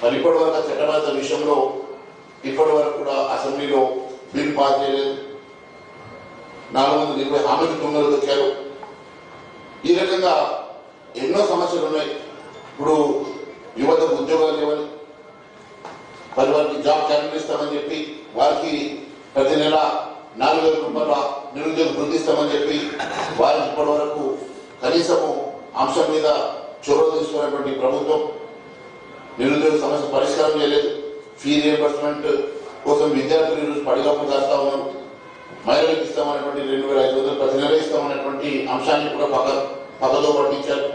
మరి ఇప్పటి వరకు చట్టబద్ధ విషయంలో ఇప్పటి వరకు కూడా అసెంబ్లీలో బిల్ పాస్ చేయలేదు. 420 హామీలు దొంగలు దొక్కారు. ఈ రకంగా ఎన్నో సమస్యలు ఉన్నాయి. ఇప్పుడు యువతకు ఉద్యోగాలు ఇవ్వాలి, మరి వారికి జాబ్ క్యాలెండర్ ఇస్తామని చెప్పి వారికి ప్రతి నెల 4,000 రూపాయల నిరుద్యోగ వృద్ధి ఇస్తామని చెప్పి వారికి ఇప్పటి వరకు కనీసము అంశం మీద చొరవ తీసుకున్నటువంటి ప్రభుత్వం నిరుద్యోగ సమస్య పరిష్కారం చేయలేదు. ఫీ రియంబర్స్మెంట్ కోసం విద్యార్థులు ఈరోజు పడిగాపు కాస్తా ఉన్నారు. మహిళలకు ఇస్తామన్నటువంటి 2,500 ప్రతి నెల ఇస్తామన్నటువంటి అంశాన్ని కూడా పక్కదో పట్టించారు.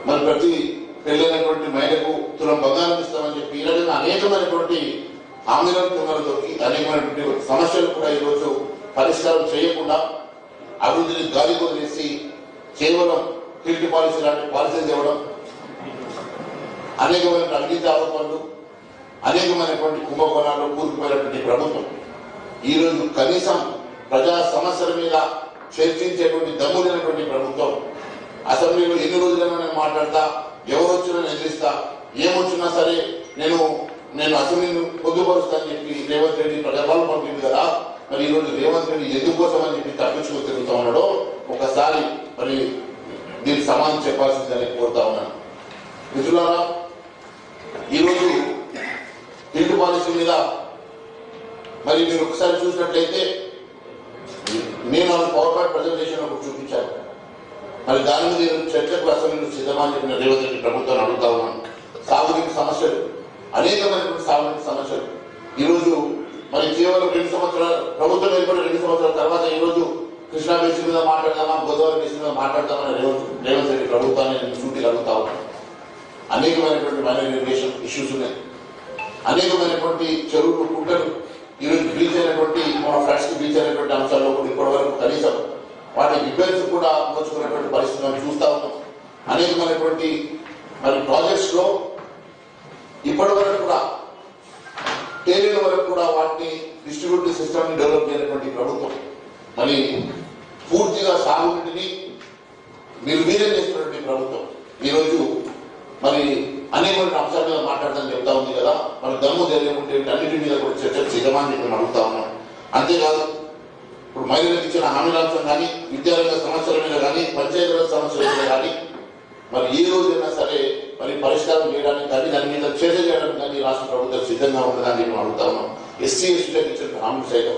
మరి ప్రతి పెళ్ళైనటువంటి మహిళకు తులం బంగారం ఇస్తామని చెప్పి ఈ రకంగా అనేకమైనటువంటి హామీలను తుమ్మలతోకి అనేకమైనటువంటి సమస్యలు కూడా ఈరోజు పరిష్కారం చేయకుండా అభివృద్ధిని గాలి వదిలేసి కేవలం కిల్ట్ పాలసీ లాంటి పాలసీలు ఇవ్వడం, అనేకమైన అవినీతి ఆరోపణలు, అనేకమైనటువంటి కుంభకోణాల్లో కూరుకుపోయినటువంటి ప్రభుత్వం ఈరోజు కనీసం ప్రజా సమస్యల మీద చర్చించేటువంటి దమ్ము లేనటువంటి ప్రభుత్వం అసెంబ్లీలో ఎన్ని రోజులైనా నేను మాట్లాడతా, ఎవరు వచ్చినా ఎదిరిస్తా, ఏమొచ్చినా సరే నేను అసెంబ్లీని పొందుపరుస్తానని చెప్పి రేవంత్ రెడ్డి ప్రజాపాలన పంపింది కదా. మరి ఈరోజు రేవంత్ రెడ్డి ఎందుకోసం అని చెప్పి తప్పించుకు తిరుగుతా ఉన్నాడో ఒకసారి మరి దీనికి సమాధానం చెప్పాల్సిందని కోరుతా ఉన్నాను. మిత్రులారా, ఈరోజు కిల్ట్ పాలసీ మీద మరి మీరు ఒకసారి చూసినట్లయితే నేను పవర్ పాయింట్ ప్రజెంటేషన్ ఒకటి చూపించాను. మరి దాని మీద చర్చకు అసెంబ్లీలో సిద్ధమని చెప్పిన రేవంత్ రెడ్డి ప్రభుత్వాన్ని అడుగుతా ఉన్నాను. సాగునీటి సమస్యలు, అనేకమైనటువంటి సాగునీటి సమస్యలు ఈరోజు మరి కేవలం 2 సంవత్సరాలు ప్రభుత్వం ఏర్పడి 2 సంవత్సరాల తర్వాత ఈరోజు కృష్ణా బేసిన్ మీద మాట్లాడదామా, గోదావరి బేసిన్ మీద మాట్లాడదామని రేవంత్ రెడ్డి ప్రభుత్వాన్ని నేను సూటిగా అడుగుతా ఉన్నాను. అనేకమైనటువంటి మైనర్ ఇరిగేషన్ ఇష్యూస్ ఉన్నాయి. అనేకమైనటువంటి చెరువులు, కుంటలు ఈరోజు బ్రీచ్ అయినటువంటి మన ఫ్లడ్స్ కి బ్రీచ్ అయినటువంటి అంశాల్లో కూడా ఇప్పటి వరకు కనీసం వాటి రిపేర్స్ కూడా మోచుకున్నటువంటి పరిస్థితి మనం చూస్తా ఉన్నాం. అనేకమైనటువంటి మరి ప్రాజెక్ట్స్ లో ఇప్పటి వరకు కూడా తేలిన వరకు కూడా వాటిని డిస్ట్రిబ్యూటివ్ సిస్టమ్ ని డెవలప్ చేయనటువంటి ప్రభుత్వం మరి పూర్తిగా సాగునీటిని నిర్వీర్యం చేస్తున్నటువంటి ప్రభుత్వం ఈరోజు మరి అనేకమైన అంశాల మీద మాట్లాడదని చెప్తా ఉంది కదా. మరి దమ్ము ధైర్యం ఉంటే అన్నిటి మీద కూడా చర్చకు సిద్ధమని చెప్పి అడుగుతా ఉన్నాం. అంతేకాదు, ఇప్పుడు మహిళలకు ఇచ్చిన హామీల అంశం కానీ, విద్యారంగ సమస్యల మీద కానీ, పంచాయతీరాజ్ సమస్యల మీద కానీ మరి ఈ రోజైనా సరే మరి పరిష్కారం చేయడానికి కానీ దాని మీద చర్చ చేయడానికి కానీ రాష్ట్ర ప్రభుత్వం సిద్ధంగా ఉన్నదని చెప్పి అడుగుతా ఉన్నాం. ఎస్సీ ఎస్టీలకు ఇచ్చిన హామీలు సైతం,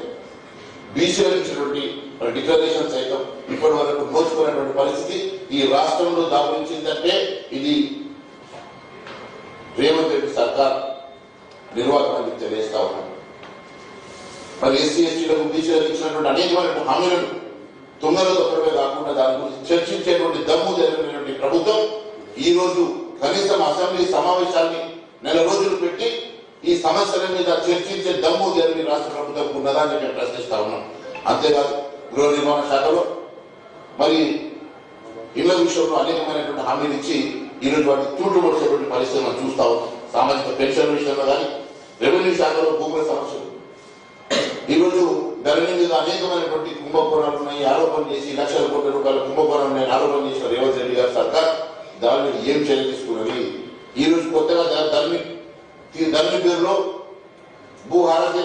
బీసీలకు ఇచ్చినటువంటి మరి డిక్లరేషన్ సైతం ఇప్పటి వరకు నోచుకున్నటువంటి పరిస్థితి ఈ రాష్ట్రంలో దాపురించిందంటే ఇది రేవంత్ రెడ్డి సర్కార్ నిర్వాహకానికి తెలియజేస్తా ఉన్నాం. మరి ఎస్సీ ఎస్టీలకు బీసీలకు ఇచ్చినటువంటి అనేకమైన హామీలను తొందరలో తొందరగా కాకుండా దాని గురించి చర్చించేటువంటి దమ్ము జరిగినటువంటి ప్రభుత్వం ఈ రోజు కనీసం అసెంబ్లీ సమావేశాన్ని 4 రోజులు పెట్టి ఈ సమస్యల మీద చర్చించే దమ్ము జరిగి రాష్ట్ర ప్రభుత్వం ఉన్నదా అని మేము ప్రశ్నిస్తా ఉన్నాం. అంతేకాదు, గృహ నిర్మాణ శాఖలో మరి ఇళ్ల విషయంలో అనేకమైనటువంటి హామీలు ఇచ్చి ఈరోజు వాటిని తూట్లు పడిచేటువంటి పరిస్థితి మనం చూస్తా ఉన్నాం. సామాజిక పెన్షన్ విషయంలో కానీ, రెవెన్యూ శాఖలో భూముల సమస్యలు, ఈరోజు ధరణి మీద అనేకమైనటువంటి కుంభకోణాలు ఉన్నాయి, ఆరోపణలు చేసి లక్షల కోట్ల రూపాయల కుంభకోణాలు ఉన్నాయని ఆరోపణ చేసిన రేవంత్ రెడ్డి గారి సర్కార్ దాని మీద ఏం చర్య తీసుకున్నది? ఈ రోజు కొత్తగా ధరణి పేరులో భూహారతో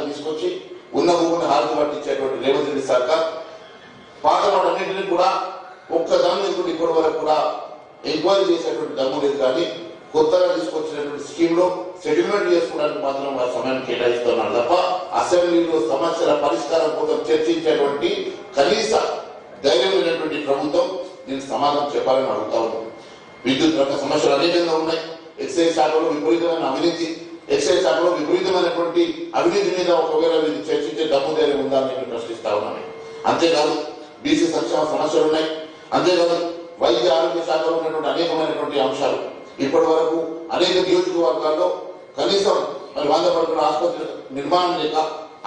తీసుకొచ్చి ఉన్న భూమిని హారతి పట్టించేటువంటి రేవంత్ రెడ్డి సర్కార్ పాత వాటన్నింటినీ కూడా ఒక్కదాన్ని ఇప్పటి వరకు కూడా ఎంక్వైరీ చేసేటువంటి దమ్ము లేదు. కానీ కొత్తగా తీసుకొచ్చినటువంటి స్కీమ్ లో సెటిల్మెంట్ చేసుకోవడానికి మాత్రం వారి సమయాన్ని కేటాయిస్తున్నారు తప్ప అసెంబ్లీలో సమస్యల పరిష్కారం కోసం చర్చించేటువంటి కనీస ధైర్యం లేనటువంటి ప్రభుత్వం దీనికి సమాధానం చెప్పాలని అడుగుతా ఉన్నాం. విద్యుత్ రంగ సమస్యలు అనేకంగా ఉన్నాయి. ఎక్సైజ్ శాఖలో విపరీతమైన అవినీతి, ఎక్సైజ్ శాఖలో విపరీతమైనటువంటి అవినీతి మీద ఒకవేళ చర్చించే దమ్ము ధైర్యం ఉందా అని నేను ప్రశ్నిస్తా ఉన్నాను. అంతేకాదు, బీసీ సంక్షేమ సమస్యలు ఉన్నాయి. అంతేకాదు, వైద్య ఆరోగ్య శాఖలో ఉన్నటువంటి అనేకమైనటువంటి అంశాలు ఇప్పటి వరకు అనేక నియోజకవర్గాల్లో కనీసం మరి 100 పడకల ఆసుపత్రి నిర్మాణం లేక,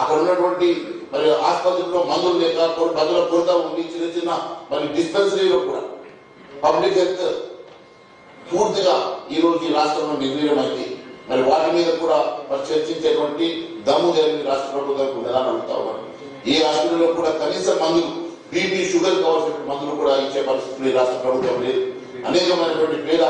అక్కడ ఉన్నటువంటి మరి ఆసుపత్రిలో మందులు లేక, మందుల కొరత ఉండి చిన్న చిన్న మరి డిస్పెన్సరీలో కూడా పబ్లిక్ హెల్త్ పూర్తిగా ఈ రోజు ఈ రాష్ట్రంలో నిర్వీర్యమైంది. మరి వాటి మీద కూడా మరి చర్చించేటువంటి దమ్ము జరిగి రాష్ట్ర ప్రభుత్వానికి ఉన్నదని అడుగుతా ఉన్నారు. ఏ హాస్పిటల్లో కూడా కనీసం మందులు, బీపీ షుగర్ కావాల్సిన మందులు కూడా ఇచ్చే పరిస్థితులు ఈ రాష్ట్ర ప్రభుత్వం లేదు. అనేకమైనటువంటి పేద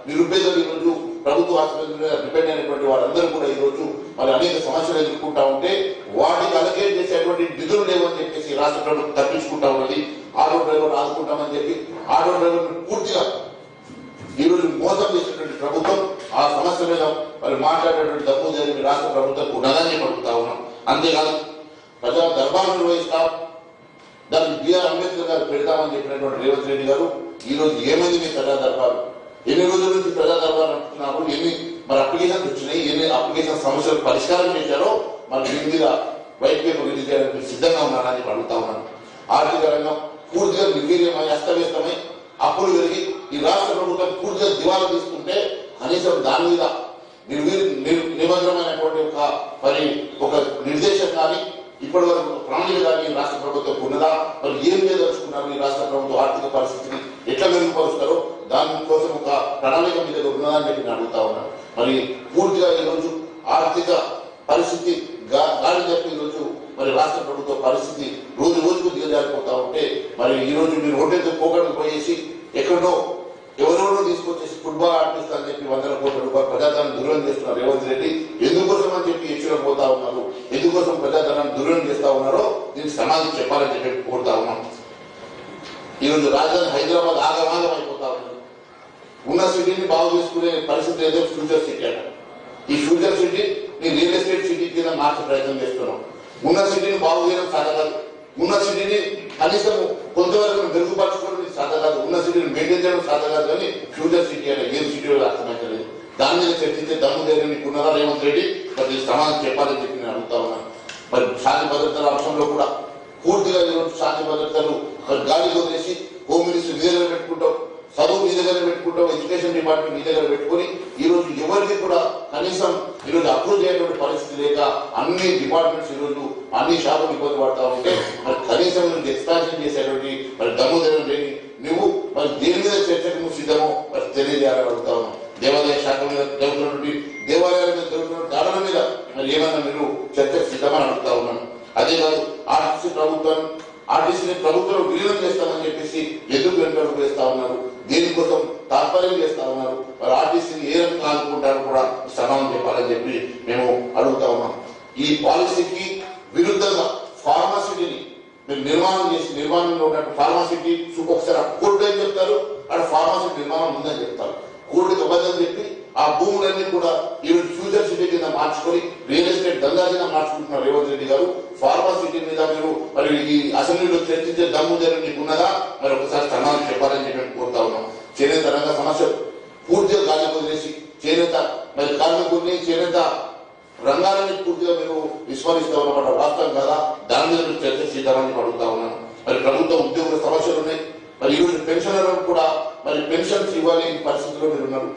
నిరుపేదలు ఈ రోజు ప్రభుత్వ ఆసుపత్రి మీద డిపెండ్ అయినటువంటి వారందరూ కూడా ఈ రోజు మరి అనేక సమస్యలు ఎదుర్కొంటా ఉంటే వాటికి అలకేట్ చేసేటువంటి నిధులు లేవని చెప్పేసి రాష్ట్ర ప్రభుత్వం తప్పించుకుంటా ఉన్నది. ఆటో డ్రైవర్ ఆదుకుంటామని చెప్పి ఆటో డ్రైవర్ పూర్తిగా ఈ రోజు మోసం చేసినటువంటి ప్రభుత్వం ఆ సమస్య మీద మరి మాట్లాడేటువంటి దమ్ము జరిగి రాష్ట్ర ప్రభుత్వం ఉన్నదని పడుకుతా ఉన్నాం. అంతేకాదు ప్రజా దర్బార్ నిర్వహిస్తాం, దాన్ని బిఆర్ అంబేద్కర్ గారు పెడతామని చెప్పినటువంటి రేవంత్ రెడ్డి గారు ఈ రోజు ఏమైంది మీ ప్రజా దర్బార్? ఎన్ని రోజుల నుంచి ప్రజా దర్బార్ నడుపుతున్నారు? ఎన్ని మరి అప్లికేషన్స్ వచ్చినాయి? ఎన్ని అప్లికేషన్ సమస్యలు పరిష్కారం చేశారో మరి దీని మీద వైట్ పేపర్ రిలీజ్ చేయడానికి సిద్ధంగా ఉన్నారని అడుగుతా ఉన్నాను. ఆర్థిక రంగం పూర్తిగా నిర్వీర్యమై అస్తవ్యస్తమై అప్పులు పెరిగి ఈ రాష్ట్ర ప్రభుత్వం పూర్తిగా దివాలా తీసుకుంటే కనీసం దాని మీద నిమగ్నమైనటువంటి ఒక నిర్దేశం కానీ ఇప్పటి వరకు ప్రణాళిక కానీ రాష్ట్ర ప్రభుత్వం ఉన్నదా? మరి ఏం చేయదలుచుకున్నారు? ఈ రాష్ట్ర ప్రభుత్వ ఆర్థిక పరిస్థితిని ఎట్లా మెరుగుపరుస్తారో దానికోసం ఒక ప్రణాళిక మీద ఉన్నదా అని చెప్పి నేను అడుగుతా ఉన్నాను. మరి పూర్తిగా ఈరోజు ఆర్థిక పరిస్థితి గాలి తప్పి ఈరోజు మరి రాష్ట్ర ప్రభుత్వ పరిస్థితి రోజు రోజుకు దిగజారిపోతా ఉంటే మరి ఈ రోజు మీరు ఒంటెతో పోగొట్టు పోయేసి ఎక్కడో ఎవరెవరో తీసుకొచ్చేసి ఫుట్బాల్ ఆడిపిస్తా అని చెప్పి 100 కోట్ల రూపాయలు ప్రజాధనాన్ని దుర్వినియోగం చేస్తున్నారు రేవంత్ రెడ్డి. ఎందుకోసం అని చెప్పి యక్షులకు పోతా ఉన్నారు, ఎందుకోసం ప్రజాధనాన్ని దుర్వినియోగం చేస్తా ఉన్నారో దీనికి సమాధానం చెప్పాలని చెప్పి కోరుతా ఉన్నాం. ఈరోజు రాజధాని హైదరాబాద్ ఆగమాగం అయిపోతా ఉంది. ఉన్న సిటీని బాగు చేసుకునే పరిస్థితి ఏదో ఫ్యూచర్ సిటీ అంట. ఈ ఫ్యూచర్ సిటీ నీ రియల్ ఎస్టేట్ సిటీ కింద మార్చే ప్రయత్నం చేస్తున్నాం. ఉన్న సిటీని బాగు చేయడం సాధకాదు, ఉన్న సిటీని కనీసం కొంతవరకు మెరుగుపరచుకోవడం సాధకాదు, ఉన్న సిటీని మెయింటైన్ చేయడం సాధకాదు. కానీ ఫ్యూచర్ సిటీ అంటే ఏం సిటీ అర్థమైతలేదు. దాని మీద చర్చించే దమ్ము ధైర్యం నీకున్నారా రేవంత్ రెడ్డి? మరి సమాధానం చెప్పాలని చెప్పి నేను అడుగుతా ఉన్నాను. మరి శాంతి భద్రతల అంశంలో కూడా పూర్తిగా ఈరోజు శాంతి భద్రతలు మరి గాలి వదిలేసి హోమ్ మినిస్టర్ మీ దగ్గర పెట్టుకుంటాం, చదువు మీ దగ్గర పెట్టుకుంటాం, ఎడ్యుకేషన్ డిపార్ట్మెంట్ మీ దగ్గర పెట్టుకుని ఈ రోజు ఎవరికి కూడా కనీసం ఈరోజు అప్రూవ్ చేయటువంటి పరిస్థితి లేక అన్ని డిపార్ట్మెంట్స్ ఈరోజు అన్ని శాఖలు ఇబ్బంది పడతా ఉంటే మరి కనీసం ఎక్స్పాన్షన్ చేసేటువంటి మరి దమ్ము ధైర్యం లేని నువ్వు మరి దేని మీద చర్చకు నువ్వు సిద్ధమో మరి తెలియజేయాలని అడుగుతా ఉన్నావు. దేవాలయ శాఖ మీద జరుగుతున్నటువంటి దేవాలయాల మీద జరుగుతున్న దాడుల మీద మరి ఏమన్నా మీరు చర్చకు సిద్ధమని అడుగుతా ఉన్నాను. అదే కాదు ఆర్టీసీని ప్రభుత్వం విలీనం చేస్తామని చెప్పేసి ఎందుకు వెంటనే వేస్తా ఉన్నారు? దేనికోసం తాత్పర్యం చేస్తా ఉన్నారు? మరి ఆర్టీసీని ఏ రకంగా ఆదుకుంటారో కూడా సమాధానం చెప్పాలని చెప్పి మేము అడుగుతా ఉన్నాం. ఈ పాలసీకి విరుద్ధంగా ఫార్మాసిటీని మీరు నిర్మాణంలో ఉన్నట్టు ఫార్మాసిటీ ఒకసారి కోర్టు అని చెప్తారు, అక్కడ ఫార్మాసిటీ నిర్మాణం ఉందని చెప్తారు. కోర్టుకి అబద్ధం చెప్పి ఆ భూములన్నీ కూడా ఈరోజు ఫ్యూచర్ సిటీ కింద మార్చుకొని రియల్ ఎస్టేట్ దందాగా మార్చుకుంటున్నారు రేవంత్ రెడ్డి గారు. ఫార్మాసిటీ మీద మీరు మరి ఈ అసెంబ్లీలో చర్చించే దమ్ము ధైర్యం నీకు ఉన్నదా? మరి ఒకసారి సమాధానం చెప్పాలని చెప్పి కోరుతా ఉన్నాం. చేనేత రంగ సమస్య పూర్తిగా గాలి వదిలేసి చేనేత మరి కార్మికుల్ని చేనేత రంగాలని పూర్తిగా మీరు విస్మరిస్తా ఉన్నమాట వాస్తవం కదా? దాని మీద మీరు చర్చ చేద్దామని అడుగుతా ఉన్నాను. మరి ప్రభుత్వ ఉద్యోగుల సమస్యలు ఉన్నాయి. మరి ఈరోజు పెన్షనర్లకు కూడా మరి పెన్షన్స్ ఇవ్వాలి పరిస్థితిలో మీరు ఉన్నారు.